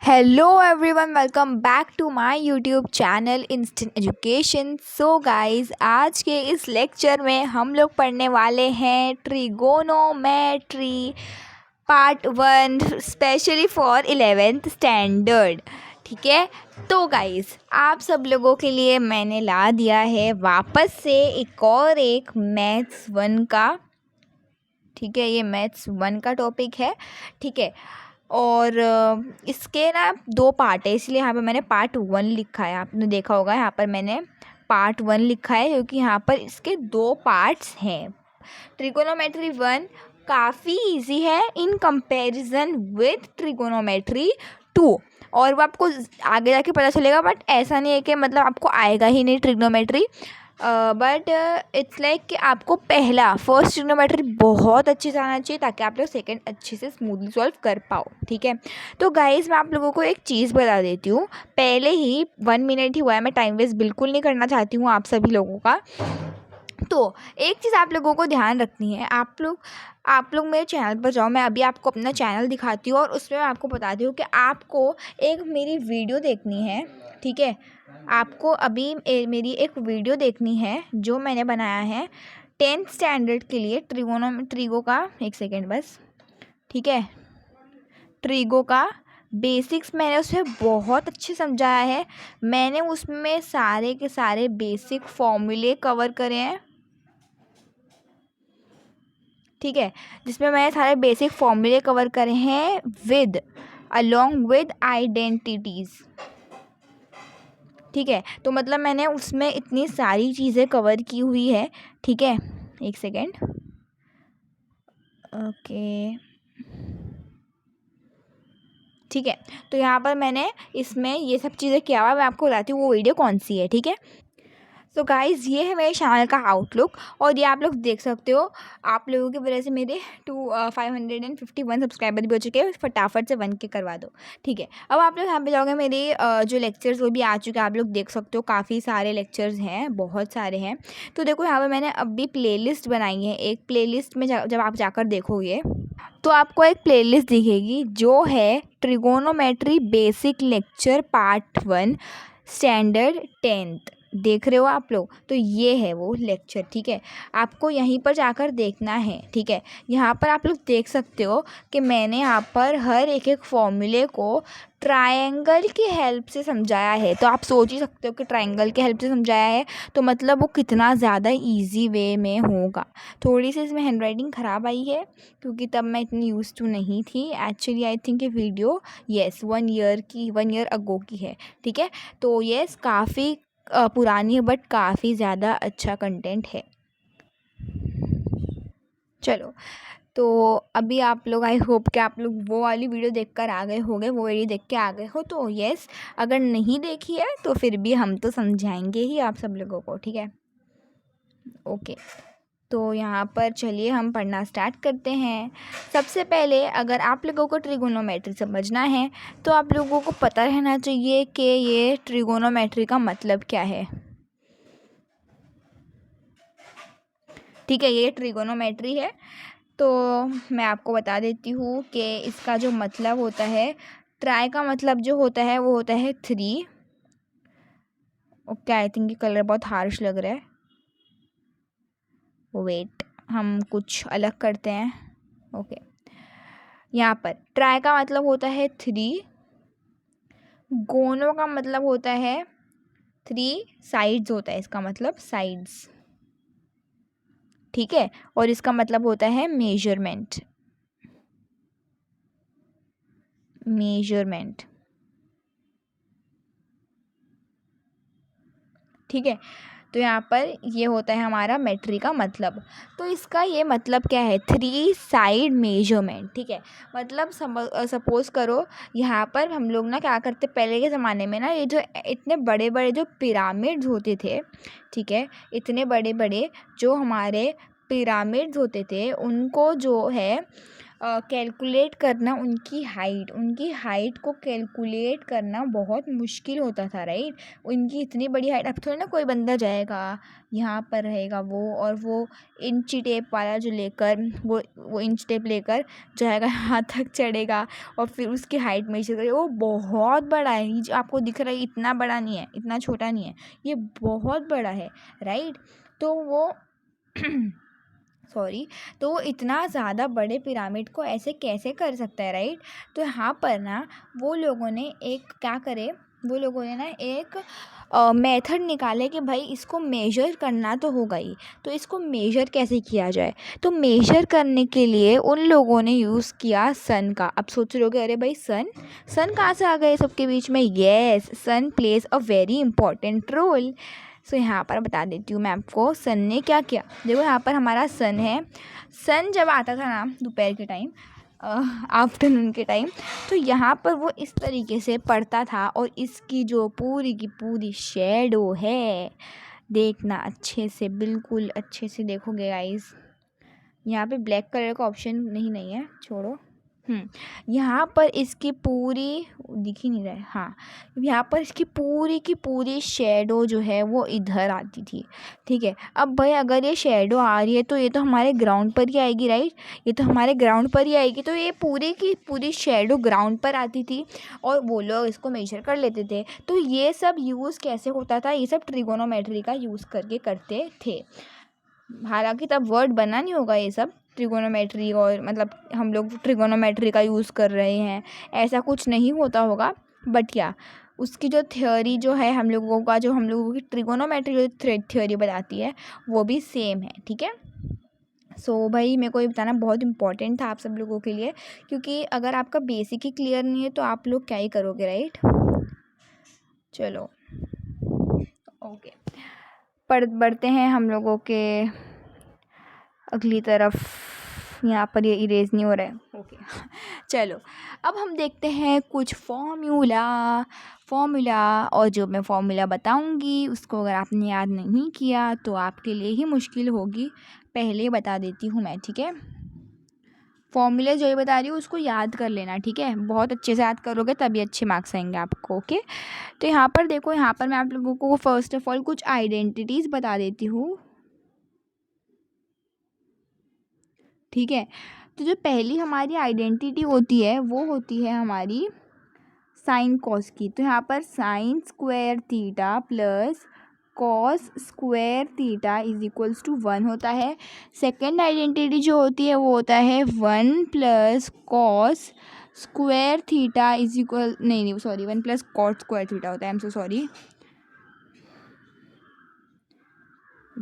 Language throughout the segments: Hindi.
Hello everyone, welcome back to my YouTube channel instant education. So guys, आज के इस लेक्चर में हम लोग पढ़ने वाले हैं trigonometry part 1 specially for 11th standard. ठीक है, तो गाइस आप सब लोगों के लिए मैंने ला दिया है वापस से एक मैथ्स 1 का। ठीक है, ये मैथ्स 1 का टॉपिक है। ठीक है, और इसके ना 2 पार्ट है, इसलिए यहाँ पर मैंने पार्ट 1 लिखा है। आपने देखा होगा यहाँ पर मैंने पार्ट 1 लिखा है क्योंकि यहाँ पर इसके 2 पार्ट्स हैं। ट्रिगोनोमेट्री 1 काफ़ी इजी है इन कंपैरिजन विथ ट्रिगोनोमेट्री 2, और वो आपको आगे जाके पता चलेगा। बट ऐसा नहीं है कि मतलब आपको आएगा ही नहीं ट्रिग्नोमेट्री, बट इट्स लाइक कि आपको फर्स्ट ट्रिग्नोमेट्री बहुत अच्छे से आना चाहिए ताकि आप लोग सेकंड अच्छे से स्मूथली सॉल्व कर पाओ। ठीक है, तो गाइस मैं आप लोगों को एक चीज़ बता देती हूँ। पहले ही 1 मिनट ही हुआ है, मैं टाइम वेस्ट बिल्कुल नहीं करना चाहती हूँ आप सभी लोगों का। तो एक चीज़ आप लोगों को ध्यान रखनी है, आप लोग मेरे चैनल पर जाओ। मैं अभी आपको अपना चैनल दिखाती हूँ और उसमें मैं आपको बताती हूँ कि आपको एक मेरी वीडियो देखनी है। ठीक है, आपको अभी मेरी एक वीडियो देखनी है जो मैंने बनाया है 10th स्टैंडर्ड के लिए ट्रिगो का। एक सेकेंड बस। ठीक है, ट्रिगो का बेसिक्स मैंने उसमें बहुत अच्छे समझाया है। मैंने उसमें सारे के सारे बेसिक फॉर्मूले कवर करे हैं। ठीक है, जिसमें मैंने सारे बेसिक फॉर्मूले कवर करे हैं अलोंग विद आइडेंटिटीज़। ठीक है, तो मतलब मैंने उसमें इतनी सारी चीज़ें कवर की हुई है। ठीक है, एक सेकेंड। ओके, ठीक है, तो यहाँ पर मैंने इसमें ये सब चीज़ें किया हुआ है। मैं आपको बताती हूँ वो वीडियो कौन सी है। ठीक है, सो गाइज़ ये है मेरे चैनल का आउटलुक, और ये आप लोग देख सकते हो। आप लोगों की वजह से मेरे 551 सब्सक्राइबर भी हो चुके हैं। फटाफट से 1K करवा दो। ठीक है, अब आप लोग यहाँ पे जाओगे, मेरे जो लेक्चर्स वो भी आ चुके हैं। आप लोग देख सकते हो काफ़ी सारे लेक्चर्स हैं, बहुत सारे हैं। तो देखो यहाँ पर मैंने अभी प्लेलिस्ट बनाई है। एक प्लेलिस्ट में जब आप जाकर देखोगे तो आपको एक प्लेलिस्ट दिखेगी जो है trigonometry basic lecture part 1 standard 10th। देख रहे हो आप लोग, तो ये है वो लेक्चर। ठीक है, आपको यहीं पर जाकर देखना है। ठीक है, यहाँ पर आप लोग देख सकते हो कि मैंने यहाँ पर हर एक फॉर्मूले को ट्रायंगल की हेल्प से समझाया है। तो आप सोच ही सकते हो कि ट्रायंगल की हेल्प से समझाया है तो मतलब वो कितना ज़्यादा इजी वे में होगा। थोड़ी सी इसमें हैंडराइटिंग ख़राब आई है क्योंकि तब मैं इतनी यूज़ टू नहीं थी। एक्चुअली आई थिंक ये वीडियो 1 ईयर अगो की है। ठीक है, तो यस काफ़ी पुरानी है बट काफ़ी ज़्यादा अच्छा कंटेंट है। चलो, तो अभी आप लोग आई होप कि आप लोग वो वाली वीडियो देखकर आ गए होंगे, वो वीडियो देख के आ गए हो। तो यस, अगर नहीं देखी है तो फिर भी हम तो समझाएंगे ही आप सब लोगों को। ठीक है, ओके, तो यहाँ पर चलिए हम पढ़ना स्टार्ट करते हैं। सबसे पहले अगर आप लोगों को ट्रिगोनोमेट्री समझना है तो आप लोगों को पता रहना चाहिए कि ये ट्रिगोनोमेट्री का मतलब क्या है। ठीक है, ये ट्रिगोनोमेट्री है। तो मैं आपको बता देती हूँ कि इसका जो मतलब होता है, ट्राई का मतलब जो होता है वो होता है 3। ओके, आई थिंक ये कलर बहुत हार्श लग रहा है। वेट, हम कुछ अलग करते हैं। ओके, यहाँ पर ट्राई का मतलब होता है 3, गोनो का मतलब होता है 3, साइड्स होता है इसका मतलब साइड्स। ठीक है, और इसका मतलब होता है मेजरमेंट। ठीक है, तो यहाँ पर ये होता है हमारा मेट्री का मतलब। तो इसका ये मतलब क्या है, 3 साइड मेजरमेंट। ठीक है, मतलब सपोज़ करो यहाँ पर हम लोग ना क्या करते, पहले के ज़माने में ना ये जो इतने बड़े बड़े जो पिरामिड्स होते थे। ठीक है, इतने बड़े बड़े जो हमारे पिरामिड्स होते थे उनको जो है कैलकुलेट करना उनकी हाइट को कैलकुलेट करना बहुत मुश्किल होता था, राइट। उनकी इतनी बड़ी हाइट, अब थोड़ी ना कोई बंदा जाएगा यहाँ पर रहेगा वो, और वो इंची टेप वाला जो लेकर वो इंच टेप लेकर जाएगा यहाँ तक चढ़ेगा और फिर उसकी हाइट मेजर करेगा। वो बहुत बड़ा है, ये जो आपको दिख रहा है इतना बड़ा नहीं है, इतना छोटा नहीं है, ये बहुत बड़ा है, राइट। तो वो सॉरी, तो वो इतना ज़्यादा बड़े पिरामिड को ऐसे कैसे कर सकता है, राइट। तो यहाँ पर ना वो लोगों ने एक मेथड निकाले कि भाई इसको मेजर करना तो होगा ही, तो इसको मेजर कैसे किया जाए। तो मेजर करने के लिए उन लोगों ने यूज़ किया सन का। अब सोच रहे हो अरे भाई सन कहाँ से आ गए सबके बीच में। Yes, sun plays a very important role. So यहाँ पर बता देती हूँ मैं आपको सन ने क्या किया। देखो यहाँ पर हमारा सन है। सन जब आता था ना दोपहर के टाइम, आफ्टरनून के टाइम, तो यहाँ पर वो इस तरीके से पड़ता था और इसकी जो पूरी की पूरी शेडो है, देखना अच्छे से, बिल्कुल अच्छे से देखोगे गाइस। यहाँ पे ब्लैक कलर का ऑप्शन नहीं है, छोड़ो। यहाँ पर इसकी पूरी दिख ही नहीं रहा है, हाँ, यहाँ पर इसकी पूरी की पूरी शेडो जो है वो इधर आती थी, ठीक है। अब भाई अगर ये शेडो आ रही है तो ये तो हमारे ग्राउंड पर ही आएगी, राइट। ये तो हमारे ग्राउंड पर ही आएगी, तो ये पूरी की पूरी शेडो ग्राउंड पर आती थी और वो लोग इसको मेजर कर लेते थे। तो ये सब यूज़ कैसे होता था, ये सब ट्रिगोनोमेट्री का यूज़ करके करते थे। हालांकि तब वर्ड बना नहीं होगा ये सब ट्रिगोनोमेट्री, और मतलब हम लोग ट्रिगोनोमेट्री का यूज़ कर रहे हैं, ऐसा कुछ नहीं होता होगा। बट क्या उसकी जो थ्योरी जो है हम लोगों की ट्रिगोनोमेट्री जो थ्योरी बताती है वो भी सेम है, ठीक है। सो भाई मेरे को ये बताना बहुत इंपॉर्टेंट था आप सब लोगों के लिए, क्योंकि अगर आपका बेसिक ही क्लियर नहीं है तो आप लोग क्या ही करोगे, राइट। चलो ओके, बढ़ते हैं हम लोगों के अगली तरफ। यहाँ पर ये इरेज नहीं हो रहा है, ओके। चलो अब हम देखते हैं कुछ फॉर्मूला, और जो मैं फॉर्मूला बताऊँगी उसको अगर आपने याद नहीं किया तो आपके लिए ही मुश्किल होगी, पहले बता देती हूँ मैं, ठीक है। फॉर्मूला जो ये बता रही हूँ उसको याद कर लेना, ठीक है। बहुत अच्छे से याद करोगे तभी अच्छे मार्क्स आएंगे आपको, ओके। तो यहाँ पर देखो, यहाँ पर मैं आप लोगों को फर्स्ट ऑफ ऑल कुछ आइडेंटिटीज़ बता देती हूँ, ठीक है। तो जो पहली हमारी आइडेंटिटी होती है वो होती है हमारी साइन कॉस की। तो यहाँ पर sine square theta plus cos square theta is equals to 1 होता है। सेकेंड आइडेंटिटी जो होती है वो होता है 1 plus cos square theta is equal, नहीं sorry, 1 plus cos square theta होता है, I am so sorry,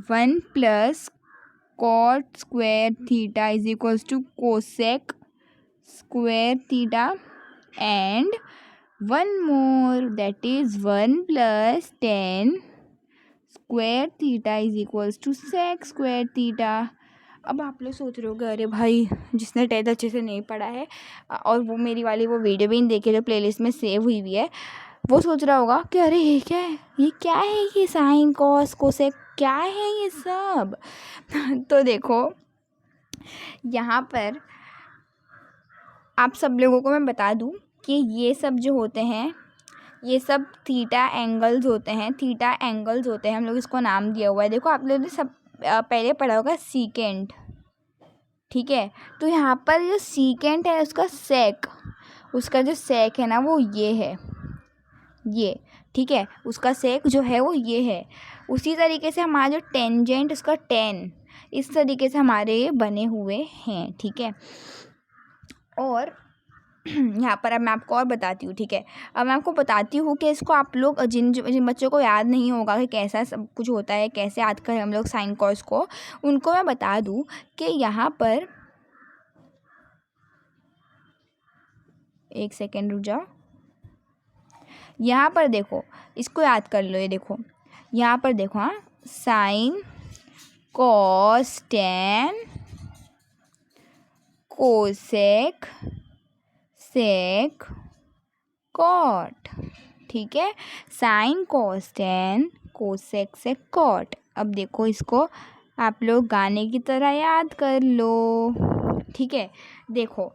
1 plus cot square theta is equals to cosec square theta, and one more, that is 1 plus tan square theta is equals to sec square theta। अब आप लोग सोच रहे होगे अरे भाई जिसने 10th अच्छे से नहीं पढ़ा है और वो मेरी वाली वो वीडियो भी नहीं देखे जो प्लेलिस्ट में सेव हुई हुई है, वो सोच रहा होगा कि अरे ये क्या है ये साइन कॉस कोसेक क्या है ये सब। तो देखो यहाँ पर आप सब लोगों को मैं बता दूँ कि ये सब जो होते हैं ये सब थीटा एंगल्स होते हैं, हम लोग इसको नाम दिया हुआ है। देखो आप लोगों ने सब पहले पढ़ा होगा सीकेंट, ठीक है। तो यहाँ पर जो सीकेंट है उसका जो सेक है ना वो ये है, ये, ठीक है। उसका सेक जो है वो ये है। उसी तरीके से हमारा जो टेंजेंट उसका टेन, इस तरीके से हमारे ये बने हुए हैं, ठीक है। और यहाँ पर अब मैं आपको और बताती हूँ, ठीक है। अब मैं आपको बताती हूँ कि इसको आप लोग जिन बच्चों को याद नहीं होगा कि कैसा सब कुछ होता है, कैसे याद करें हम लोग साइन कॉस को, उनको मैं बता दूँ कि यहाँ पर एक सेकेंड रुक जाओ। यहाँ पर देखो, इसको याद कर लो, ये देखो यहाँ पर देखो, हाँ, sine cos tan cosec sec cot, ठीक है। Sine cos tan cosec sec cot. अब देखो इसको आप लोग गाने की तरह याद कर लो, ठीक है, देखो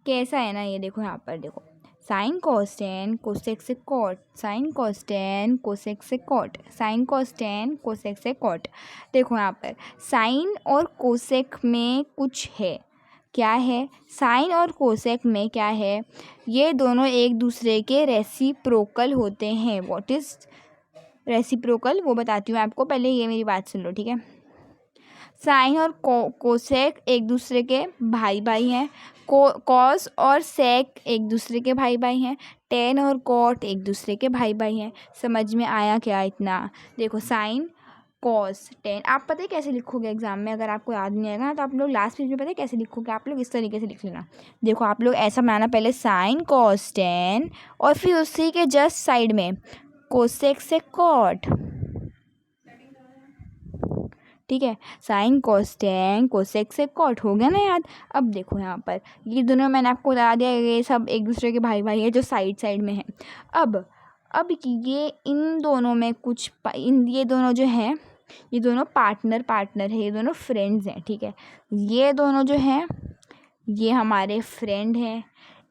कैसा है ना ये, देखो यहाँ पर देखो sin cos tan cosec sec cot, sin cos tan cosec sec cot, sin cos tan cosec sec cot. देखो यहाँ पर साइन और कोसेक में कुछ है, क्या है, साइन और कोसेक में क्या है, ये दोनों एक दूसरे के रेसिप्रोकल होते हैं। व्हाट इज़ रेसिप्रोकल वो बताती हूँ आपको, पहले ये मेरी बात सुन लो, ठीक है। साइन और कोसेक एक दूसरे के भाई भाई हैं, कॉस और सेक एक दूसरे के भाई भाई हैं, टेन और कॉट एक दूसरे के भाई भाई हैं। समझ में आया क्या इतना? देखो साइन कॉस टेन, आप पता है कैसे लिखोगे एग्जाम में, अगर आपको याद नहीं आएगा ना तो आप लोग लास्ट पेज में पता है कैसे लिखोगे, आप लोग इस तरीके से लिख लेना। देखो आप लोग ऐसा बनाना, पहले साइन कॉस टेन और फिर उसी के जस्ट साइड में कोसेक से कॉट, ठीक है। Sine cos tan cosec sec cot, हो गया ना याद। अब देखो यहाँ पर ये दोनों मैंने आपको बता दिया, ये सब एक दूसरे के भाई भाई है जो साइड साइड में है। अब ये इन दोनों में कुछ ये दोनों जो हैं, ये दोनों पार्टनर है, ये दोनों फ्रेंड्स हैं, ठीक है। ये दोनों जो हैं ये हमारे फ्रेंड हैं,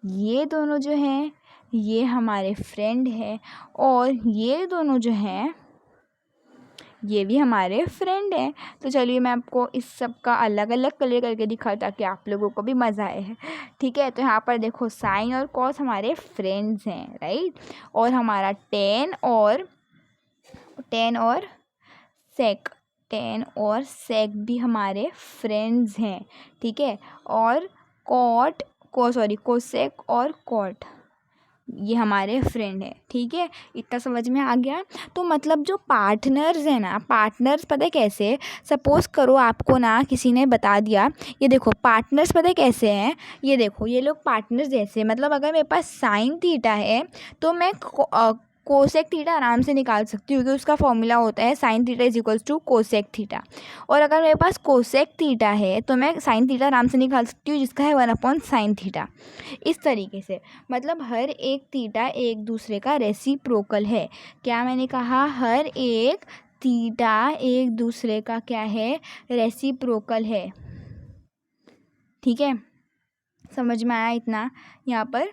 ये दोनों जो हैं ये हमारे फ्रेंड हैं, और ये दोनों जो हैं ये भी हमारे फ्रेंड हैं। तो चलिए मैं आपको इस सब का अलग अलग कलर करके दिखाऊँ ताकि आप लोगों को भी मज़ा आए, ठीक है। तो यहाँ पर देखो साइन और कॉस हमारे फ्रेंड्स हैं, राइट, और हमारा टेन और सेक भी हमारे फ्रेंड्स हैं, ठीक है। और कोसेक और कॉट ये हमारे फ्रेंड है, ठीक है। इतना समझ में आ गया। तो मतलब जो पार्टनर्स हैं ना, पार्टनर्स पता है कैसे, सपोज़ करो आपको ना किसी ने बता दिया, ये देखो पार्टनर्स पता है कैसे हैं, ये देखो ये लोग पार्टनर्स जैसे, मतलब अगर मेरे पास साइन थीटा है तो मैं कोसेक थीटा आराम से निकाल सकती हूँ, क्योंकि उसका फॉर्मूला होता है sine theta is equals to cosec theta. और अगर मेरे पास कोसेक थीटा है तो मैं साइन थीटा आराम से निकाल सकती हूँ, जिसका है 1/sin थीटा। इस तरीके से मतलब हर एक थीटा एक दूसरे का रेसिप्रोकल है। क्या मैंने कहा? हर एक थीटा एक दूसरे का क्या है? रेसिप्रोकल है, ठीक है। समझ में आया इतना? यहाँ पर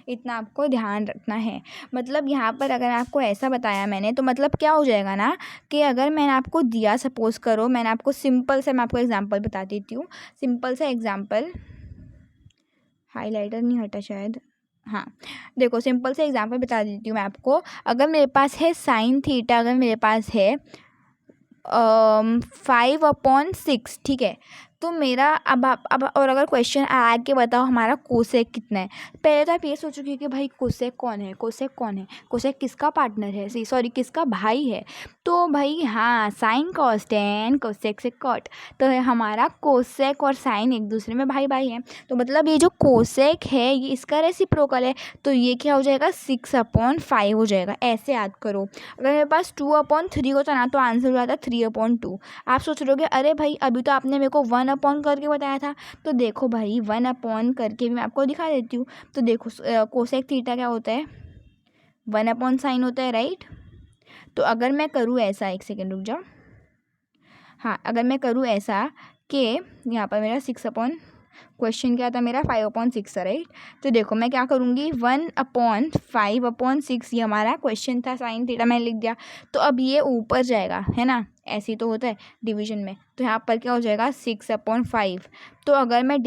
इतना आपको ध्यान रखना है। मतलब यहाँ पर अगर आपको ऐसा बताया मैंने, तो मतलब क्या हो जाएगा ना कि अगर मैंने आपको दिया, सपोज़ करो मैंने आपको सिंपल से, मैं आपको एग्जांपल बता देती हूँ, सिंपल सा एग्जांपल, हाइलाइटर नहीं हटा शायद, हाँ देखो सिंपल से एग्जांपल बता देती हूँ मैं आपको। अगर मेरे पास है साइन थीटा, अगर मेरे पास है 5/6, ठीक है। तो मेरा अब और अगर क्वेश्चन आ के बताओ हमारा कोसेक कितना है, पहले तो आप ये सोचोगे कि भाई कोसेक कौन है, कोसेक किसका पार्टनर है, सॉरी किसका भाई है। तो भाई हाँ, sine cos tan cosec sec cot, तो है हमारा कोसेक और साइन एक दूसरे में भाई भाई हैं। तो मतलब ये जो कोसेक है ये इसका रेसिप्रोकल है, तो ये क्या हो जाएगा? 6/5 हो जाएगा। ऐसे याद करो। अगर मेरे पास 2/3 होता ना तो आंसर हो जाता 3/2। आप सोच रहोगे अरे भाई अभी तो आपने मेरे को 1/, करके बताया था। तो देखो भाई 1/, करके भी मैं आपको दिखा देती हूँ। तो देखो कोसेक थीटा क्या होता है? 1/sin होता है, राइट। तो अगर मैं करूँ ऐसा, एक सेकेंड रुक जाओ, हाँ अगर मैं करूँ ऐसा कि यहाँ पर मेरा क्वेश्चन क्या था मेरा? 5/6 था, राइट। तो देखो मैं क्या करूँगी, 1/5/6 ये हमारा क्वेश्चन था, साइन थीटा मैंने लिख दिया। तो अब ये ऊपर जाएगा, है ना, ऐसे ही तो होता है डिवीजन में। तो यहाँ पर क्या हो जाएगा? 6/5। तो अगर मैं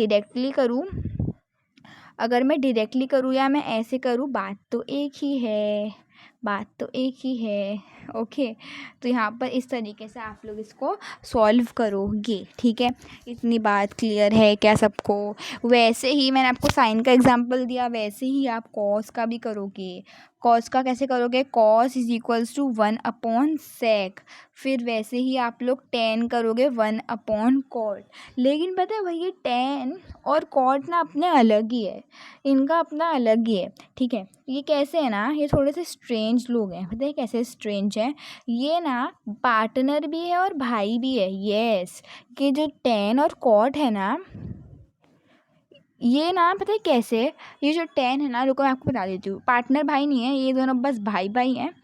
डायरेक्टली करूँ या मैं ऐसे करूँ, बात तो एक ही है, ओके। तो यहाँ पर इस तरीके से आप लोग इसको सॉल्व करोगे, ठीक है। इतनी बात क्लियर है क्या सबको? वैसे ही मैंने आपको साइन का एग्जांपल दिया, वैसे ही आप कॉस का भी करोगे। कॉस का कैसे करोगे? Cos is equals to 1/sec। फिर वैसे ही आप लोग टेन करोगे 1/cot। लेकिन पता है भैया टेन और कॉट ना अपने अलग ही है, इनका अपना अलग ही है, ठीक है। ये कैसे है ना, ये थोड़े से स्ट्रेंज लोग हैं। पता है कैसे स्ट्रेंज हैं? ये ना पार्टनर भी है और भाई भी है, यस। कि जो टेन और कॉट है ना, ये ना पता है कैसे, ये जो टेन है ना, रुको मैं आपको बता देती हूँ, पार्टनर भाई नहीं है, ये दोनों बस भाई भाई हैं,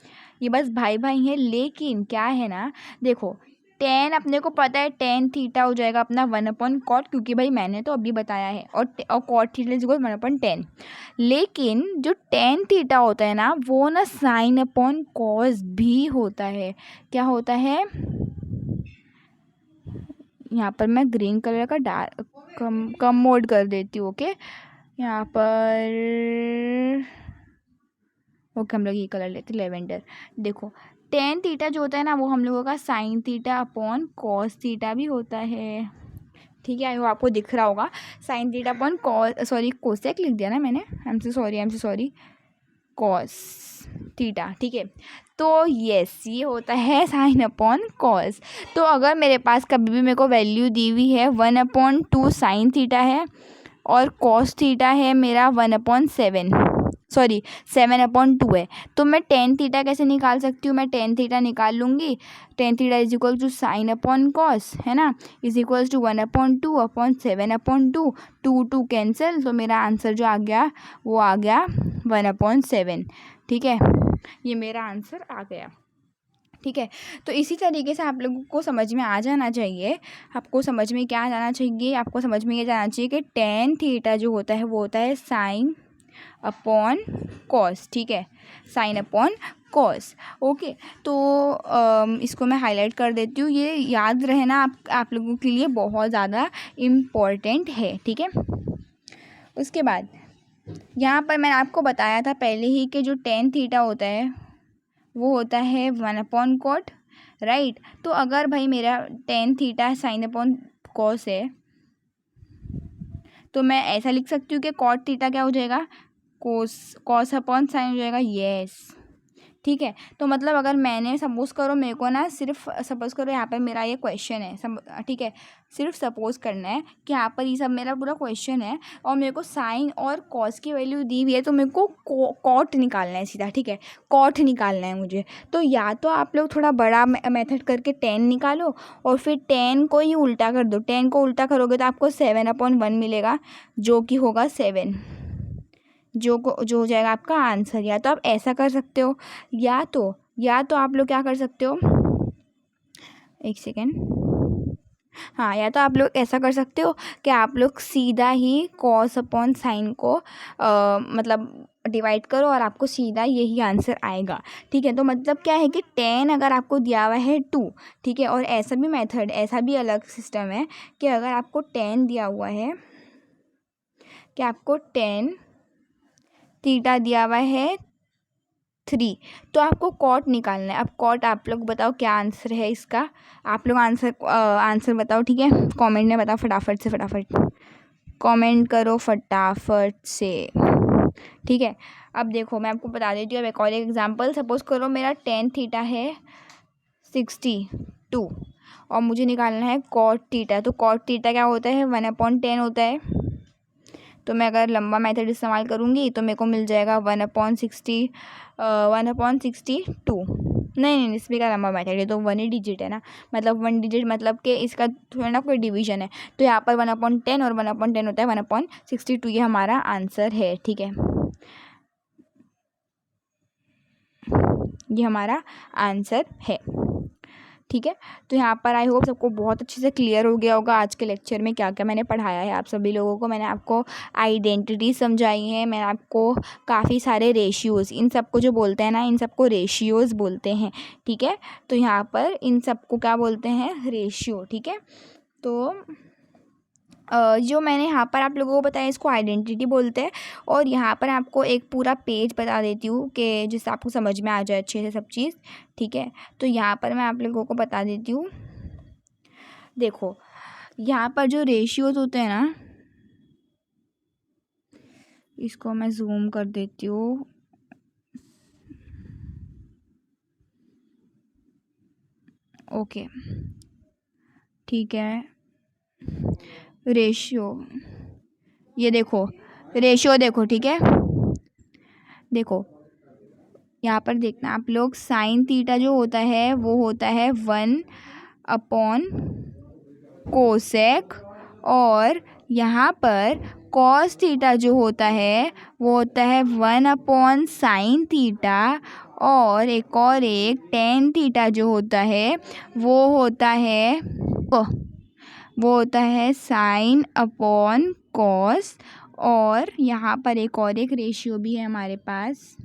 ये बस भाई भाई हैं। लेकिन क्या है ना, देखो टेन अपने को पता है टेन थीटा हो जाएगा अपना 1/cot, क्योंकि भाई मैंने तो अभी बताया है, और कॉट थीटा इज इक्वल 1/10। लेकिन जो टेन थीटा होता है ना वो ना sin/cos भी होता है। क्या होता है, यहाँ पर मैं ग्रीन कलर का डार्क कम मोड कर देती हूँ। ओके, यहाँ पर ओके हम लोग ये कलर लेते लेवेंडर। देखो टेन थीटा जो होता है ना वो हम लोगों का sine theta upon cos theta भी होता है। ठीक है, वो आपको दिख रहा होगा, sine theta upon cos, sorry cosec लिख दिया ना मैंने, आई एम से सॉरी, कॉस थीटा। ठीक है, तो यस ये होता है साइन अपॉन कॉस। तो अगर मेरे पास कभी भी मेरे को वैल्यू दी हुई है 1/2 साइन थीटा है और कॉस थीटा है मेरा 1/7, सॉरी 7/2 है, तो मैं टेन थीटा कैसे निकाल सकती हूँ, मैं टेन थीटा निकाल लूँगी। Tan theta is equal to sine upon cos, है ना, is equals to 1/2 upon 7/2, 2 cancel, तो मेरा आंसर जो आ गया वो आ गया 1/7। ठीक है, ये मेरा आंसर आ गया। ठीक है, तो इसी तरीके से आप लोगों को समझ में आ जाना चाहिए। आपको समझ में क्या आ जाना चाहिए, आपको समझ में ये जाना चाहिए कि टेन थीटा जो होता है वो होता है साइन अपॉन कॉस। ठीक है, साइन अपॉन कॉस। ओके, तो इसको मैं हाईलाइट कर देती हूँ, ये याद रहना आप लोगों के लिए बहुत ज़्यादा इम्पॉर्टेंट है। ठीक है, उसके बाद यहाँ पर मैंने आपको बताया था पहले ही कि जो टेन थीटा होता है वो होता है 1/cot, राइट। तो अगर भाई मेरा tan theta sine upon cos है तो मैं ऐसा लिख सकती हूँ कि कॉट थीटा क्या हो जाएगा, कॉस अपॉन साइन हो जाएगा। यस, ठीक है, तो मतलब अगर मैंने सपोज करो मेरे को ना, सिर्फ सपोज करो यहाँ पर मेरा ये क्वेश्चन है, ठीक है, सिर्फ सपोज करना है कि यहाँ पर ये सब मेरा पूरा क्वेश्चन है और मेरे को साइन और कॉस की वैल्यू दी हुई है, तो मेरे को कॉट निकालना है सीधा। ठीक है, कॉट निकालना है मुझे, तो या तो आप लोग थोड़ा बड़ा मेथड करके टेन निकालो और फिर टेन को ही उल्टा कर दो। टेन को उल्टा करोगे तो आपको 7/1 मिलेगा, जो कि होगा 7, जो हो जाएगा आपका आंसर। या तो आप ऐसा कर सकते हो, या तो आप लोग क्या कर सकते हो, एक सेकेंड, हाँ, या तो आप लोग ऐसा कर सकते हो कि आप लोग सीधा ही कॉस अपॉन साइन को मतलब डिवाइड करो और आपको सीधा यही आंसर आएगा। ठीक है, तो मतलब क्या है कि टेन अगर आपको दिया हुआ है 2, ठीक है, और ऐसा भी मेथड, ऐसा भी अलग सिस्टम है कि अगर आपको टेन दिया हुआ है, कि आपको टेन थीटा दिया हुआ है 3, तो आपको कॉट निकालना है। अब कॉट आप लोग बताओ क्या आंसर है इसका, आप लोग आंसर बताओ। ठीक है, कमेंट में बताओ फटाफट कमेंट करो फटाफट से। ठीक है, अब देखो मैं आपको बता देती हूँ। अब एक और एग्जांपल, सपोज करो मेरा टेन थीटा है 62 और मुझे निकालना है कॉट थीटा। तो कॉट थीटा क्या होता है, 1/10 होता है। तो मैं अगर लंबा मेथड इस्तेमाल करूँगी तो मेरे को मिल जाएगा 1/62। नहीं, इसमें का लंबा मेथड है तो 1 ही डिजिट है ना, मतलब 1 डिजिट, मतलब कि इसका थोड़ा ना कोई डिवीजन है। तो यहाँ पर 1/10 और 1/10 होता है 1/62, ये हमारा आंसर है। ठीक है, ये हमारा आंसर है। ठीक है, तो यहाँ पर आई होप सबको बहुत अच्छे से क्लियर हो गया होगा आज के लेक्चर में क्या क्या मैंने पढ़ाया है आप सभी लोगों को। मैंने आपको आइडेंटिटी समझाई है, मैंने आपको काफ़ी सारे रेशियोज़, इन सबको जो बोलते हैं ना, इन सबको रेशियोज़ बोलते हैं। ठीक है, तो यहाँ पर इन सबको क्या बोलते हैं, रेशियो। ठीक है, तो जो मैंने यहाँ पर आप लोगों को बताया इसको आइडेंटिटी बोलते हैं। और यहाँ पर आपको एक पूरा पेज बता देती हूँ कि जिससे आपको समझ में आ जाए अच्छे से सब चीज़। ठीक है, तो यहाँ पर मैं आप लोगों को बता देती हूँ। देखो यहाँ पर जो रेशियोज होते हैं ना, इसको मैं जूम कर देती हूँ। ओके, ठीक है, रेशियो, ये देखो रेशियो देखो। ठीक है, देखो यहाँ पर देखना आप लोग, साइन थीटा जो होता है वो होता है 1/कोसेक, और यहाँ पर कॉस थीटा जो होता है वो होता है 1/sin थीटा, और एक टेन थीटा जो होता है वो होता है साइन अपॉन कॉस। और यहाँ पर एक रेशियो भी है हमारे पास,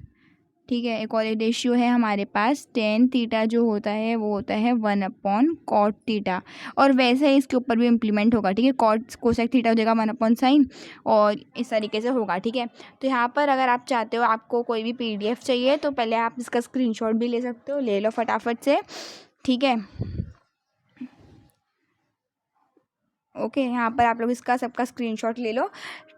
ठीक है, एक और रेशियो है हमारे पास, टेन थीटा जो होता है वो होता है 1/cot थीटा। और वैसे ही इसके ऊपर भी इम्प्लीमेंट होगा, ठीक है, कॉट कोसेक थीटा हो जाएगा 1/sin, और इस तरीके से होगा, ठीक है। तो यहाँ पर अगर आप चाहते हो, आपको कोई भी PDF चाहिए तो पहले आप इसका स्क्रीनशॉट भी ले सकते हो, ले लो फटाफट से, ठीक है। ओके, यहाँ पर आप लोग इसका सबका स्क्रीनशॉट ले लो।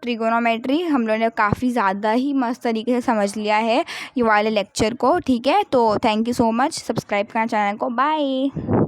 ट्रिगोनोमेट्री हम लोगों ने काफ़ी ज़्यादा ही मस्त तरीके से समझ लिया है ये वाले लेक्चर को, ठीक है। तो thank you so much, subscribe करना चैनल को, बाय।